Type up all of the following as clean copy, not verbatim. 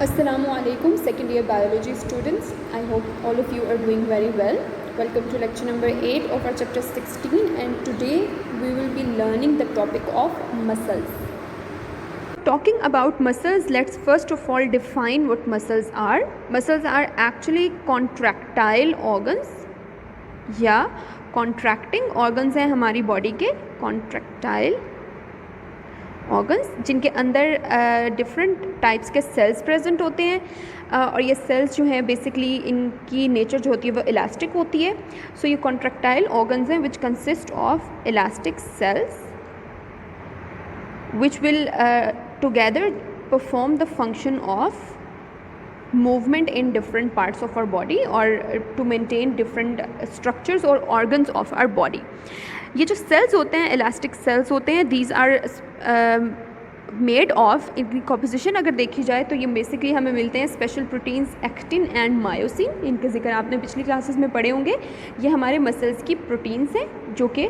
Assalamualaikum, second year biology students. I hope all of you are doing very well. Welcome to lecture number 8 of our chapter 16, and today we will be learning the topic of muscles. Talking about muscles, let's first of all define what muscles are. Muscles are actually contractile organs या contracting organs हैं हमारी body के, contractile organs जिनके अंदर different types के cells present होते हैं और ये सेल्स जो हैं बेसिकली इनकी नेचर जो होती है वो इलास्टिक होती है. सो ये कॉन्ट्रैक्टाइल ऑर्गन्स हैं which consist of elastic cells which will together perform the function of movement in different parts of our body or to maintain different structures or organs of our body. ये जो sales होते हैं elastic sales होते हैं, these are made of, इनकी composition अगर देखी जाए तो ये बेसिकली हमें मिलते हैं special proteins actin and myosin. इनके जिक्र आपने पिछली क्लासेस में पढ़े होंगे. ये हमारे मसल्स की प्रोटीन्स हैं जो कि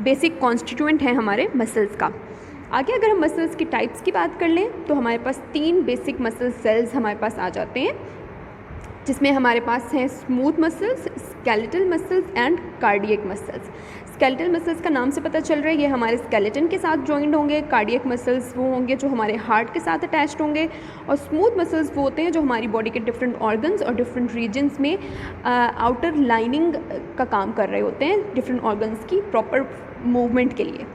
बेसिक कॉन्स्टिट्यूएंट हैं हमारे मसल्स का. आगे अगर हम मसल्स की टाइप्स की बात कर लें तो हमारे पास 3 बेसिक मसल सेल्स हमारे पास आ जाते हैं, जिसमें हमारे पास हैं smooth muscles, skeletal muscles and cardiac muscles. Skeletal muscles का नाम से पता चल रहा है ये हमारे स्केलेटन के साथ जॉइंट होंगे. कार्डियक मसल्स वो होंगे जो हमारे हार्ट के साथ अटैच्ड होंगे, और स्मूथ मसल्स वो होते हैं जो हमारी बॉडी के डिफरेंट ऑर्गन्स और डिफरेंट रीजन्स में आउटर लाइनिंग का काम कर रहे होते हैं डिफरेंट ऑर्गन्स की प्रॉपर मूवमेंट के लिए.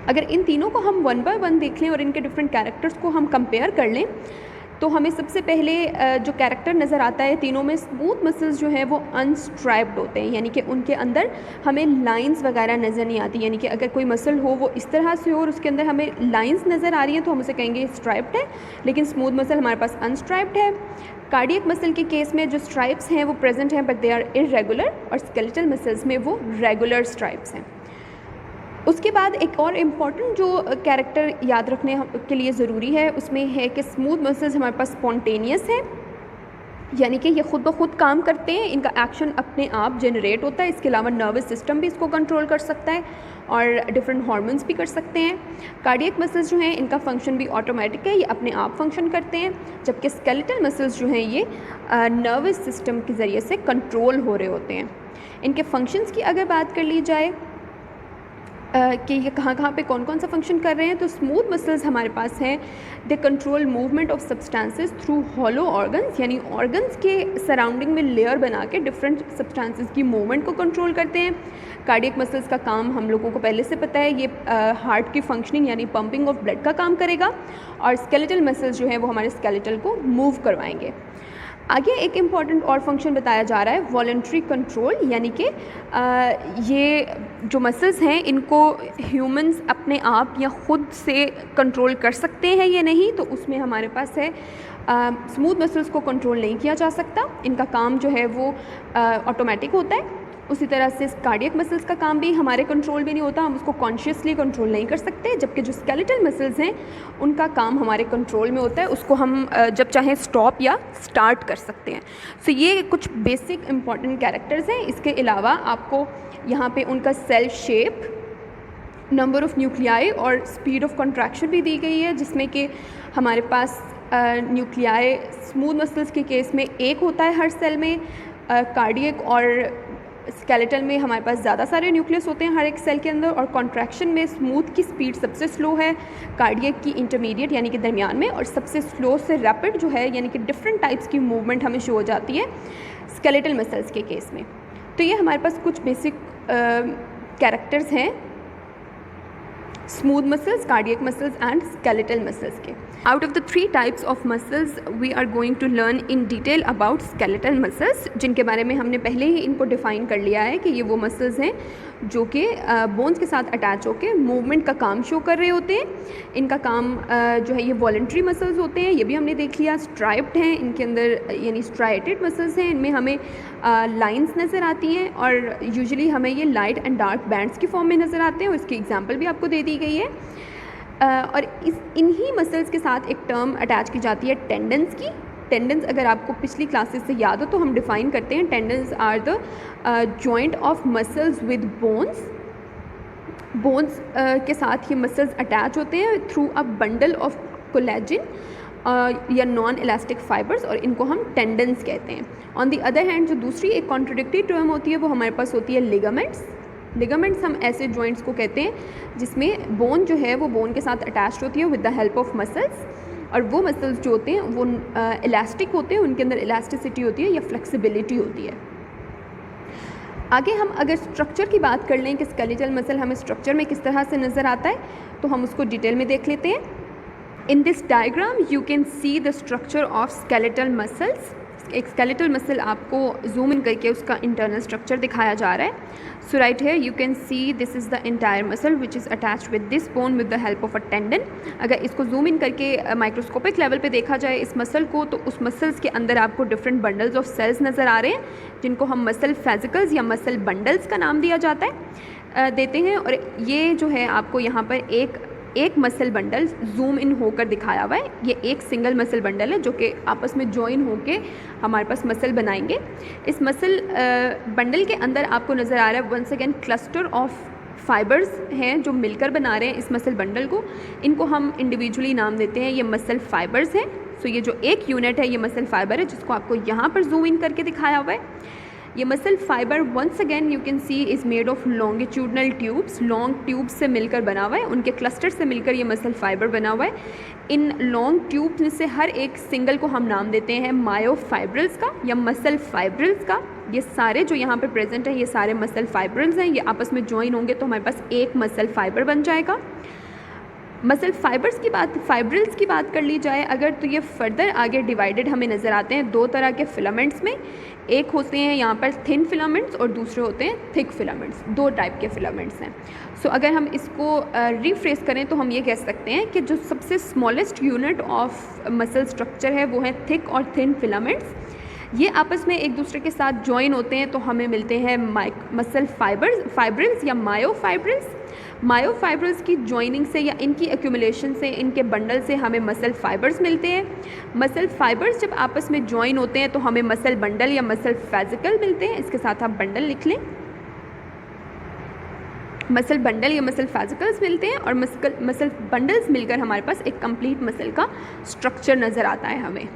अगर इन तीनों को हम वन बाय वन देख लें और इनके डिफरेंट कैरेक्टर्स को हम कंपेयर कर लें तो हमें सबसे पहले जो कैरेक्टर नज़र आता है तीनों में, स्मूथ मसल्स जो हैं वो अनस्ट्राइप्ड होते हैं, यानी कि उनके अंदर हमें लाइंस वगैरह नज़र नहीं आती. यानी कि अगर कोई मसल हो वो इस तरह से हो और उसके अंदर हमें लाइंस नज़र आ रही हैं तो हम उसे कहेंगे स्ट्राइप्ड है, लेकिन स्मूथ मसल हमारे पास अनस्ट्राइप्ड है. कार्डियक मसल के केस में जो स्ट्राइप्स हैं वो प्रेजेंट हैं बट दे आर इरेगुलर, और स्केलेटल मसल्स में वो रेगुलर स्ट्राइप्स हैं. उसके बाद एक और इम्पॉर्टेंट जो कैरेक्टर याद रखने के लिए ज़रूरी है उसमें है कि स्मूथ मसल्स हमारे पास स्पॉन्टेनियस है, यानी कि ये खुद ब खुद काम करते हैं, इनका एक्शन अपने आप जनरेट होता है. इसके अलावा नर्वस सिस्टम भी इसको कंट्रोल कर सकता है और डिफरेंट हार्मोन्स भी कर सकते हैं. कार्डियक मसल्स जो हैं इनका फंक्शन भी ऑटोमेटिक है, ये अपने आप फंक्शन करते हैं, जबकि स्केलेटल मसल्स जो हैं ये नर्वस सिस्टम के ज़रिए से कंट्रोल हो रहे होते हैं. इनके फंक्शंस की अगर बात कर ली जाए कि ये कहाँ पे कौन कौन सा फंक्शन कर रहे हैं, तो स्मूथ मसल्स हमारे पास हैं, they control movement of substances through hollow organs, यानी ऑर्गन्स के सराउंडिंग में लेयर बना के डिफरेंट सब्सटेंसेस की मूवमेंट को कंट्रोल करते हैं. कार्डियक मसल्स का काम हम लोगों को पहले से पता है, ये हार्ट की फंक्शनिंग यानी पंपिंग ऑफ ब्लड का काम करेगा, और स्केलेटल मसल्स जो हैं वो हमारे स्केलेटल को मूव करवाएंगे. आगे एक इम्पॉर्टेंट और फंक्शन बताया जा रहा है वॉलंटरी कंट्रोल, यानी कि ये जो मसल्स हैं इनको ह्यूमंस अपने आप या ख़ुद से कंट्रोल कर सकते हैं या नहीं, तो उसमें हमारे पास है स्मूथ मसल्स को कंट्रोल नहीं किया जा सकता, इनका काम जो है वो ऑटोमेटिक होता है. उसी तरह से कार्डियक मसल्स का काम भी हमारे कंट्रोल में नहीं होता, हम उसको कॉन्शियसली कंट्रोल नहीं कर सकते, जबकि जो स्केलेटल मसल्स हैं उनका काम हमारे कंट्रोल में होता है, उसको हम जब चाहें स्टॉप या स्टार्ट कर सकते हैं. सो ये कुछ बेसिक इंपॉर्टेंट कैरेक्टर्स हैं. इसके अलावा आपको यहाँ पे उनका cell shape, number of nuclei और स्पीड ऑफ कंट्रैक्शन भी दी गई है, जिसमें कि हमारे पास न्यूक्लियाई स्मूथ मसल्स के केस में एक होता है हर सेल में, कार्डियक और स्केलेटल में हमारे पास ज़्यादा सारे न्यूक्लियस होते हैं हर एक सेल के अंदर, और कॉन्ट्रैक्शन में स्मूथ की स्पीड सबसे स्लो है, कार्डियक की इंटरमीडिएट यानी कि दरमियान में, और सबसे स्लो से रैपिड जो है यानी कि डिफरेंट टाइप्स की मूवमेंट हमें शो हो जाती है स्केलेटल मसल्स के केस में. तो ये हमारे पास कुछ बेसिक कैरेक्टर्स हैं smooth muscles, cardiac muscles and skeletal muscles के. Out of the 3 types of muscles we are going to learn in detail about skeletal muscles, जिनके बारे में हमने पहले ही इनको डिफ़ाइन कर लिया है कि ये वो मसल्स हैं जो कि बोन्स के साथ अटैच होकर मूवमेंट का काम शो कर रहे होते हैं. इनका काम जो है ये वॉलंटरी मसल्स होते हैं, ये भी हमने देख लिया. स्ट्राइप्ड हैं, इनके अंदर यानी स्ट्राइटेड मसल्स हैं, इनमें हमें लाइंस नज़र आती हैं और यूजुअली हमें ये लाइट एंड डार्क बैंड्स की फॉर्म में नज़र आते हैं, और इसकी एग्जांपल भी आपको दे दी गई है. और इन्हीं मसल्स के साथ एक टर्म अटैच की जाती है टेंडन्स की. टेंडन्स अगर आपको पिछली क्लासेस से याद हो तो हम डिफ़ाइन करते हैं, tendons are the joint of muscles with bones. Bones के साथ ये मसल्स अटैच होते हैं through a bundle of collagen, या नॉन इलास्टिक फाइबर्स, और इनको हम टेंडन्स कहते हैं। ऑन दी अदर हैंड जो दूसरी एक कॉन्ट्रोडिक्टरी टर्म होती है वो हमारे पास होती है लिगामेंट्स। लिगामेंट्स हम ऐसे जॉइंट्स को कहते हैं जिसमें बोन जो है वो बोन के साथ अटैच्ड होती है with the help of muscles, और वो मसल्स जो होते हैं वो इलास्टिक होते हैं, उनके अंदर इलास्टिसिटी होती है या फ्लेक्सिबिलिटी होती है। आगे हम अगर स्ट्रक्चर की बात कर लें कि स्केलेटल मसल हमें स्ट्रक्चर में किस तरह से नज़र आता है, तो हम उसको डिटेल में देख लेते हैं। In this diagram you can see the structure of skeletal muscles. एक स्केलेटल मसल आपको जूम इन करके उसका इंटरनल स्ट्रक्चर दिखाया जा रहा है। So right here you can see this is the entire muscle which is attached with this bone with the help of a tendon. अगर इसको जूम इन करके माइक्रोस्कोपिक लेवल पे देखा जाए इस मसल को, तो उस मसल्स के अंदर आपको डिफरेंट बंडल्स ऑफ सेल्स नज़र आ रहे हैं, जिनको हम मसल फेसिकल्स या मसल बंडल्स का नाम दिया जाता है देते हैं। और ये जो है आपको यहाँ पर एक मसल बंडल जूम इन होकर दिखाया हुआ है। ये एक सिंगल मसल बंडल है जो कि आपस में जॉइन होके हमारे पास मसल बनाएंगे। इस मसल बंडल के अंदर आपको नज़र आ रहा है once again cluster of fibres हैं जो मिलकर बना रहे हैं इस मसल बंडल को। इनको हम इंडिविजुअली नाम देते हैं, ये मसल फाइबर्स हैं। सो ये जो एक यूनिट है ये मसल फाइबर है जिसको आपको यहाँ पर जूम इन करके दिखाया हुआ है। ये muscle fibre once again you can see is made of longitudinal tubes, long tubes से मिलकर बना हुआ है, उनके क्लस्टर से मिलकर ये मसल फाइबर बना हुआ है। इन लॉन्ग ट्यूब्स में से हर एक सिंगल को हम नाम देते हैं मायोफाइब्रिल्स का या मसल फाइब्रिल्स का। ये सारे जो यहाँ पे प्रेजेंट है ये सारे मसल फाइब्रिल्स हैं, ये आपस में ज्वाइन होंगे तो हमारे पास एक मसल फाइबर बन जाएगा। मसल फाइब्रिल्स की बात कर ली जाए अगर, तो ये फर्दर आगे डिवाइडेड हमें नज़र आते हैं दो तरह के फिलामेंट्स में। एक होते हैं यहाँ पर थिन फिलामेंट्स और दूसरे होते हैं थिक फिलामेंट्स। दो टाइप के फिलामेंट्स हैं। सो अगर हम इसको रिफ्रेस करें तो हम ये कह सकते हैं कि जो सबसे smallest unit of muscle structure है वो है थिक और थिन फिलामेंट्स। ये आपस में एक दूसरे के साथ ज्वाइन होते हैं तो हमें मिलते हैं मसल फाइब्रिल्स या मायोफाइब्रिल्स। मायोफाइब्रिल्स की ज्वाइनिंग से या इनकी एक्यूमुलेशन से, इनके बंडल से हमें मसल फाइबर्स मिलते हैं। मसल फाइबर्स जब आपस में ज्वाइन होते हैं तो हमें मसल बंडल या मसल फेसिकल मिलते हैं। इसके साथ आप बंडल लिख लें, मसल बंडल या मसल फेसिकल्स मिलते हैं और मसल बंडल्स मिलकर हमारे पास एक कंप्लीट मसल का स्ट्रक्चर नज़र आता है हमें।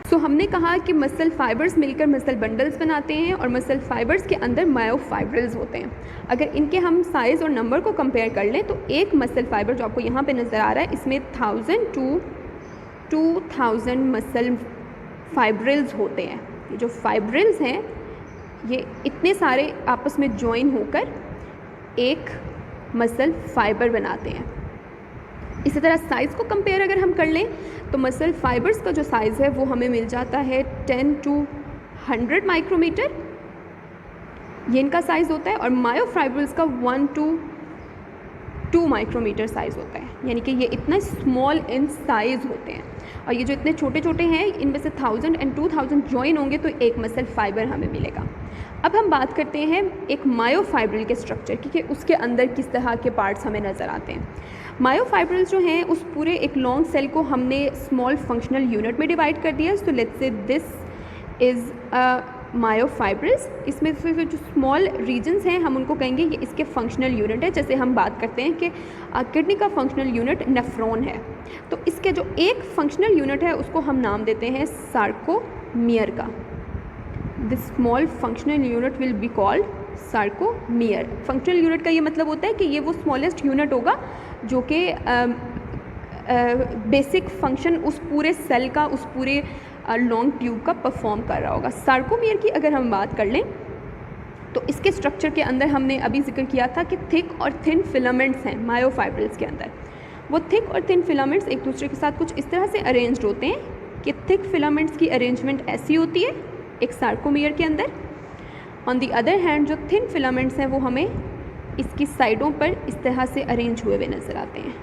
सो हमने कहा कि मसल फाइबर्स मिलकर मसल बंडल्स बनाते हैं और मसल फाइबर्स के अंदर मायोफाइब्रिल्स होते हैं। अगर इनके हम साइज़ और नंबर को कंपेयर कर लें तो एक मसल फाइबर जो आपको यहाँ पे नज़र आ रहा है इसमें 1000 to 2000 मसल फाइब्रिल्स होते हैं। ये जो फाइब्रिल्स हैं ये इतने सारे आपस में ज्वाइन होकर एक मसल फाइबर बनाते हैं। इसी तरह साइज़ को कंपेयर अगर हम कर लें तो मसल फाइबर्स का जो साइज़ है वो हमें मिल जाता है 10 to 100 माइक्रोमीटर, ये इनका साइज़ होता है। और मायोफाइब्रिल्स का 1 to 2 माइक्रोमीटर साइज़ होता है, यानी कि ये इतना स्मॉल इन साइज़ होते हैं। और ये जो इतने छोटे छोटे हैं इनमें से 1000 and 2000 ज्वाइन होंगे तो एक मसल फाइबर हमें मिलेगा। अब हम बात करते हैं एक मायोफाइब्रिल के स्ट्रक्चर की कि उसके अंदर किस तरह के पार्ट्स हमें नज़र आते हैं। मायोफाइब्रिल्स जो हैं उस पूरे एक लॉन्ग सेल को हमने स्मॉल फंक्शनल यूनिट में डिवाइड कर दिया। So let's say this is myofibrils. इसमें से जो स्मॉल रीजन्स हैं हम उनको कहेंगे ये इसके फंक्शनल यूनिट है। जैसे हम बात करते हैं कि किडनी का फंक्शनल यूनिट नेफ्रॉन है, तो इसके जो एक फंक्शनल यूनिट है उसको हम नाम देते हैं सार्कोमियर का। This small functional unit will be called sarcomere. Functional unit का ये मतलब होता है कि ये वो स्मॉलेस्ट यूनिट होगा जो कि बेसिक फंक्शन उस पूरे सेल का, उस पूरे लॉन्ग ट्यूब का परफॉर्म कर रहा होगा। सार्कोमियर की अगर हम बात कर लें तो इसके स्ट्रक्चर के अंदर हमने अभी जिक्र किया था कि थिक और थिन फिलामेंट्स हैं मायोफाइब्रिल्स के अंदर। वो थिक और थिन फिलामेंट्स एक दूसरे के साथ कुछ इस तरह से अरेंज्ड होते हैं कि थिक फिलामेंट्स की अरेंजमेंट ऐसी होती है एक सार्कोमियर के अंदर। ऑन दी अदर हैंड जो थिन फिलामेंट्स हैं वो हमें इसकी साइडों पर इस तरह से अरेंज हुए हुए नज़र आते हैं।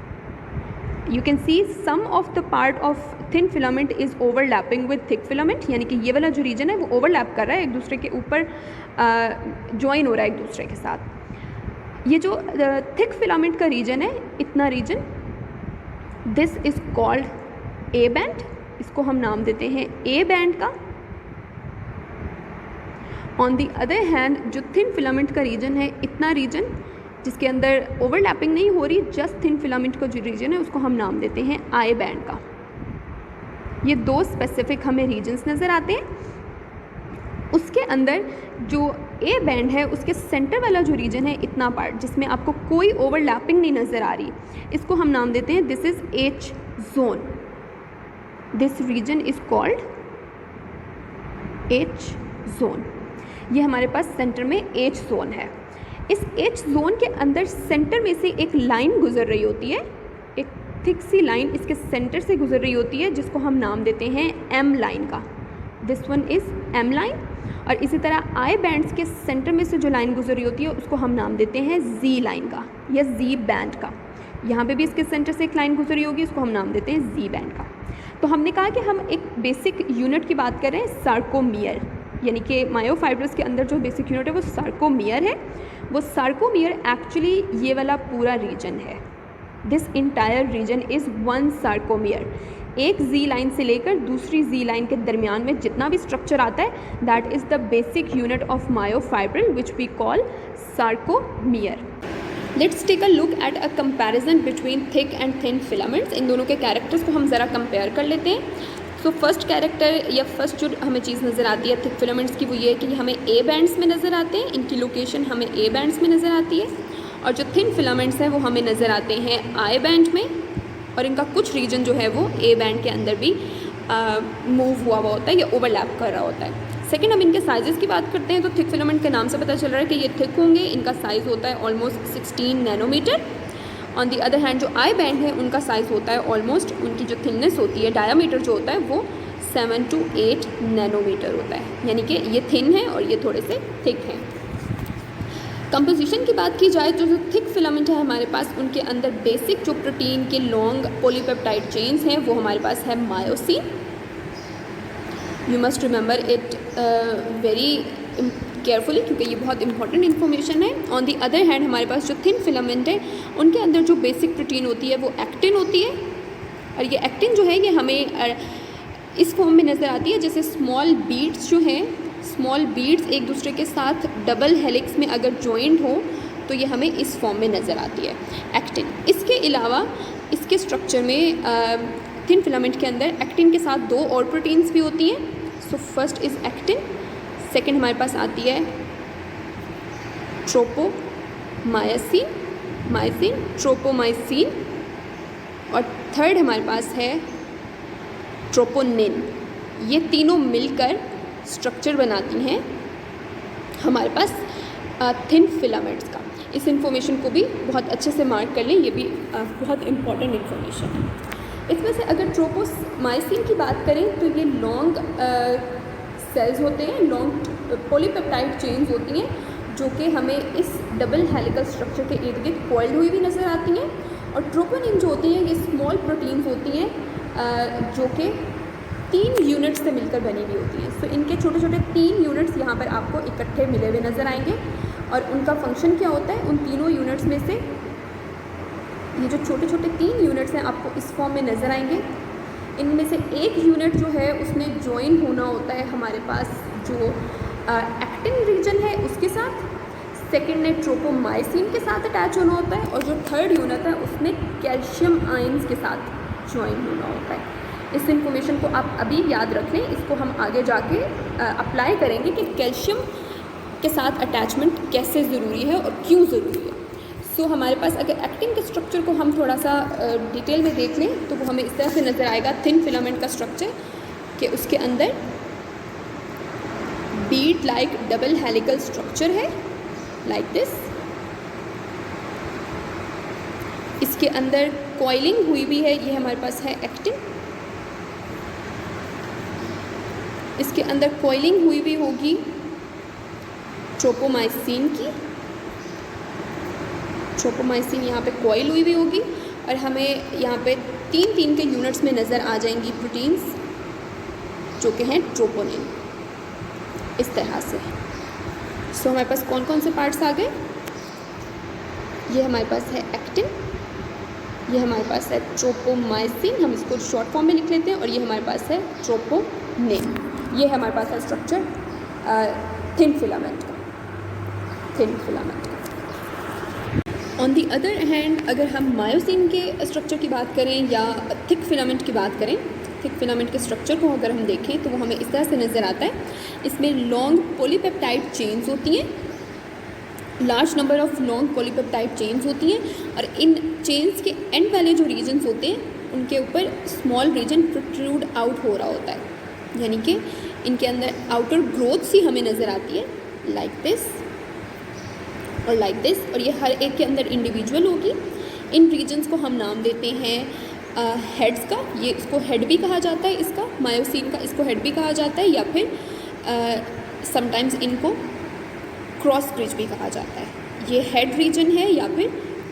You can see some of the part of thin filament is overlapping with thick filament, यानी कि ये वाला जो रीजन है वो ओवरलैप कर रहा है, एक दूसरे के ऊपर ज्वाइन हो रहा है एक दूसरे के साथ। ये जो थिक फिलामेंट का रीजन है, इतना region, this is called A band. इसको हम नाम देते हैं ए बैंड का। ऑन दी अदर हैंड जो थिन फिलामेंट का रीजन है, इतना रीजन जिसके अंदर ओवरलैपिंग नहीं हो रही, जस्ट थिन फिलामेंट का जो रीजन है उसको हम नाम देते हैं आई बैंड का। ये 2 स्पेसिफिक हमें रीजन्स नज़र आते हैं। उसके अंदर जो ए बैंड है उसके सेंटर वाला जो रीजन है, इतना पार्ट जिसमें आपको कोई ओवरलैपिंग नहीं नज़र आ रही, इसको हम नाम देते हैं this is H zone. This region is called H zone. ये हमारे पास सेंटर में एच जोन है। इस एच जोन के अंदर सेंटर में से एक लाइन गुजर रही होती है, एक थिक सी लाइन इसके सेंटर से गुजर रही होती है, जिसको हम नाम देते हैं एम लाइन का। This one is M line. और इसी तरह आई बैंड्स के सेंटर में से जो लाइन गुजर रही होती है उसको हम नाम देते हैं जी लाइन का या जी बैंड का। यहाँ पे भी इसके सेंटर से एक लाइन गुजरी होगी, इसको हम नाम देते हैं जी बैंड का। तो हमने कहा कि हम एक बेसिक यूनिट की बात कर रहे हैं, सार्कोमियर, यानी कि मायोफाइब्रस के अंदर जो बेसिक यूनिट है वो सार्कोमियर है। वो सार्कोमियर एक्चुअली ये वाला पूरा रीजन है। This entire region is one sarcomere. एक जी लाइन से लेकर दूसरी जी लाइन के दरमियान में जितना भी स्ट्रक्चर आता है that is the basic unit of myofibril which we call sarcomere. Let's take a look at a comparison between thick and thin filaments. इन दोनों के कैरेक्टर्स को हम ज़रा कंपेयर कर लेते हैं। सो फर्स्ट कैरेक्टर या फर्स्ट जो हमें चीज़ नज़र आती है थिक फिलामेंट्स की वो ये है कि हमें ए बैंड्स में नज़र आते हैं, इनकी लोकेशन हमें ए बैंड्स में नज़र आती है। और जो थिन फिलामेंट्स हैं वो हमें नज़र आते हैं आई बैंड में, और इनका कुछ रीजन जो है वो ए बैंड के अंदर भी मूव हुआ होता है या ओवरलैप कर रहा होता है। सेकेंड, हम इनके साइज़ की बात करते हैं तो थिक फिलामेंट के नाम से पता चल रहा है कि ये थिक होंगे। इनका साइज़ होता है almost 16 nanometre. On the other hand जो आई बैंड है उनका साइज़ होता है ऑलमोस्ट, उनकी जो थिकनेस होती है, डायामीटर जो होता है वो 7 to 8 नैनोमीटर होता है, यानी कि ये थिन है और ये थोड़े से थिक हैं। कंपोजिशन की बात की जाए तो जो थिक फिलामेंट है हमारे पास, उनके अंदर बेसिक जो प्रोटीन के लॉन्ग पॉलीपेप्टाइड चेन्स हैं वो हमारे पास है myosin. You must remember it very carefully क्योंकि ये बहुत इंपॉर्टेंट इन्फॉर्मेशन है। ऑन दी अदर हैंड हमारे पास जो थिन फिलामेंट है उनके अंदर जो बेसिक प्रोटीन होती है वो एक्टिन होती है, और ये एक्टिन जो है ये हमें इस फॉर्म में नज़र आती है जैसे स्मॉल बीड्स जो हैं, स्मॉल बीड्स एक दूसरे के साथ डबल हेलिक्स में अगर जॉइंट हो तो ये हमें इस फॉर्म में नज़र आती है एक्टिन। इसके अलावा इसके स्ट्रक्चर में थिन फिलामेंट के अंदर एक्टिन के साथ 2 और प्रोटीन्स भी होती हैं। So first is actin, second हमारे पास आती है ट्रोपोमाइसिन, और थर्ड हमारे पास है ट्रोपोनिन। ये तीनों मिलकर स्ट्रक्चर बनाती हैं हमारे पास थिन फिलामेंट्स का। इस इंफॉर्मेशन को भी बहुत अच्छे से मार्क कर लें, ये भी बहुत इम्पॉर्टेंट इन्फॉर्मेशन है। इसमें से अगर ट्रोपोमाइसिन की बात करें तो ये लॉन्ग सेल्स होते हैं, लॉन्ग पॉलीपेप्टाइड चेन्स होती हैं जो कि हमें इस डबल हेलिकल स्ट्रक्चर के इर्द गिर्द कॉइल्ड हुई भी नज़र आती हैं। और ट्रोपोनिन जो होती हैं ये स्मॉल प्रोटीन्स होती हैं जो कि 3 यूनिट्स से मिलकर बनी हुई होती हैं। सो इनके छोटे छोटे 3 यूनिट्स यहाँ पर आपको इकट्ठे मिले हुए नज़र आएंगे, और उनका फंक्शन क्या होता है, उन तीनों यूनिट्स में से ये जो छोटे छोटे 3 यूनिट्स हैं आपको इस फॉर्म में नज़र आएंगे। इनमें से एक यूनिट जो है उसमें ज्वाइन होना होता है हमारे पास जो एक्टिन रीजन है उसके साथ, सेकेंड ने ट्रोपोमाइसिन के साथ अटैच होना होता है, और जो थर्ड यूनिट है उसमें कैल्शियम आयंस के साथ ज्वाइन होना होता है। इस इंफॉर्मेशन को आप अभी याद रख लें, इसको हम आगे जाके अप्लाई करेंगे कि कैल्शियम के साथ अटैचमेंट कैसे ज़रूरी है और क्यों ज़रूरी है। सो हमारे पास अगर एक्टिन के स्ट्रक्चर को हम थोड़ा सा डिटेल में देख लें तो वो हमें इस तरह से नज़र आएगा थिन फिलामेंट का स्ट्रक्चर, कि उसके अंदर Beed like double helical structure है लाइक दिस। इसके अंदर कॉइलिंग हुई भी है, ये हमारे पास है एक्टिन। इसके अंदर कॉइलिंग हुई भी होगी ट्रोपोमाइसिन की, ट्रोपोमाइसिन यहाँ पे कॉइल हुई भी होगी, और हमें यहाँ पे 3 के यूनिट्स में नज़र आ जाएंगी प्रोटीन्स जो कि हैं ट्रोपोनिन, इस तरह से। सो हमारे पास कौन कौन से पार्ट्स आ गए, ये हमारे पास है एक्टिन, ये हमारे पास है ट्रोपोमाइसिन, हम इसको शॉर्ट फॉर्म में लिख लेते हैं, और ये हमारे पास है ट्रोपोनिन। ये हमारे पास है स्ट्रक्चर थिन फिलामेंट का, थिन फिलामेंट का। ऑन दी अदर हैंड अगर हम मायोसिन के स्ट्रक्चर की बात करें या थिक फिलामेंट की बात करें, थिक फिलामेंट के स्ट्रक्चर को अगर हम देखें तो वो हमें इस तरह से नज़र आता है। इसमें लॉन्ग पॉलीपेप्टाइड चेन्स होती हैं, large number of long polypeptide chains होती हैं, और इन चेन्स के एंड वाले जो रीजन्स होते हैं उनके ऊपर स्मॉल रीजन प्रोट्रूड आउट हो रहा होता है, यानी कि इनके अंदर आउटर ग्रोथ सी हमें नज़र आती है, लाइक दिस और लाइक दिस, और ये हर एक के अंदर इंडिविजुअल होगी। इन रीजन्स को हम नाम देते हैं हेड्स का, ये इसको हेड भी कहा जाता है, इसका मायोसिन का इसको हेड भी कहा जाता है, या फिर समटाइम्स इनको क्रॉस ब्रिज भी कहा जाता है। ये हेड रीजन है या फिर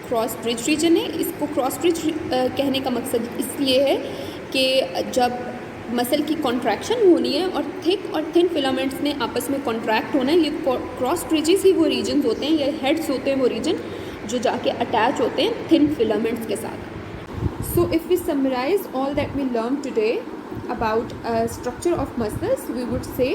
क्रॉस ब्रिज रीजन है। इसको क्रॉस ब्रिज कहने का मकसद इसलिए है कि जब मसल की कॉन्ट्रैक्शन होनी है और थिक और थिन फिलामेंट्स ने आपस में कॉन्ट्रैक्ट होना है, ये क्रॉस ब्रिजेस ही वो रीजन्स होते हैं, ये हेड्स होते हैं वो रीजन जो जाके अटैच होते हैं थिन फिलामेंट्स के साथ। So if we summarize all that we learned today about structure of muscles, we would say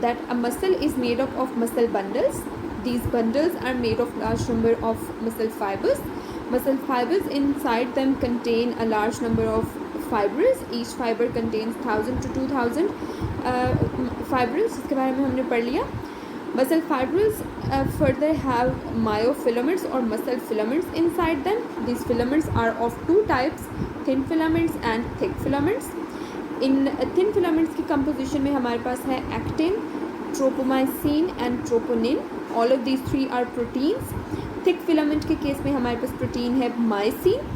that a muscle is made up of muscle bundles. These bundles are made of large number of muscle fibers. Muscle fibers inside them contain a large number of fibers. Each fiber contains 1000 to 2000 fibers, जिसके बारे में हमने पढ़ लिया। Muscle fibers further have myofilaments or muscle filaments inside them. These filaments are of two types, thin filaments and thick filaments. In thin filaments की composition में हमारे पास है actin, tropomyosin and troponin. All of these three are proteins. Thick filament के case में हमारे पास protein है myosin.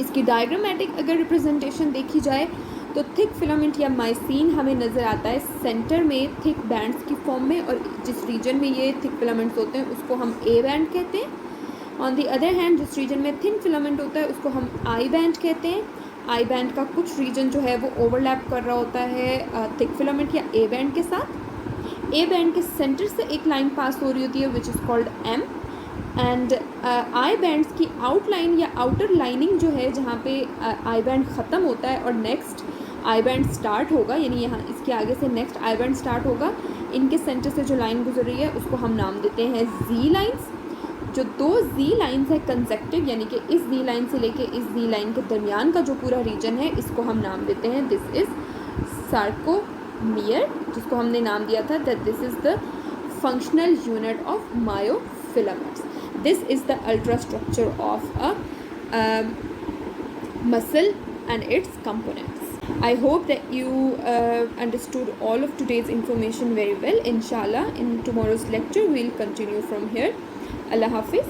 इसकी diagrammatic अगर रिप्रेजेंटेशन देखी जाए तो थिक फिलामेंट या माइसिन हमें नज़र आता है सेंटर में थिक बैंड्स की फॉर्म में, और जिस रीजन में ये थिक फिलामेंट्स होते हैं उसको हम ए बैंड कहते हैं। ऑन दी अदर हैंड जिस रीजन में थिन फिलामेंट होता है उसको हम आई बैंड कहते हैं। आई बैंड का कुछ रीजन जो है वो ओवरलैप कर रहा होता है थिक फिलामेंट या ए बैंड के साथ। ए बैंड के सेंटर से एक लाइन पास हो रही होती है which is called M, and I bands की आउटलाइन या आउटर लाइनिंग जो है जहाँ पे आई बैंड ख़त्म होता है और नेक्स्ट आई बैंड स्टार्ट होगा, यानी यहाँ इसके आगे से नेक्स्ट आई बैंड स्टार्ट होगा, इनके सेंटर से जो लाइन गुजर रही है उसको हम नाम देते हैं जी लाइंस। जो दो जी लाइंस है कंसेक्टिव, यानी कि इस जी लाइन से लेके इस जी लाइन के दरमियान का जो पूरा रीजन है इसको हम नाम देते हैं दिस इज़ सार्कोमियर, जिसको हमने नाम दिया था that this is the functional unit of myofilaments. This is the ultrastructure of a muscle and its components. I hope that you understood all of today's information very well. Inshallah, in tomorrow's lecture, we'll continue from here. Allah Hafiz.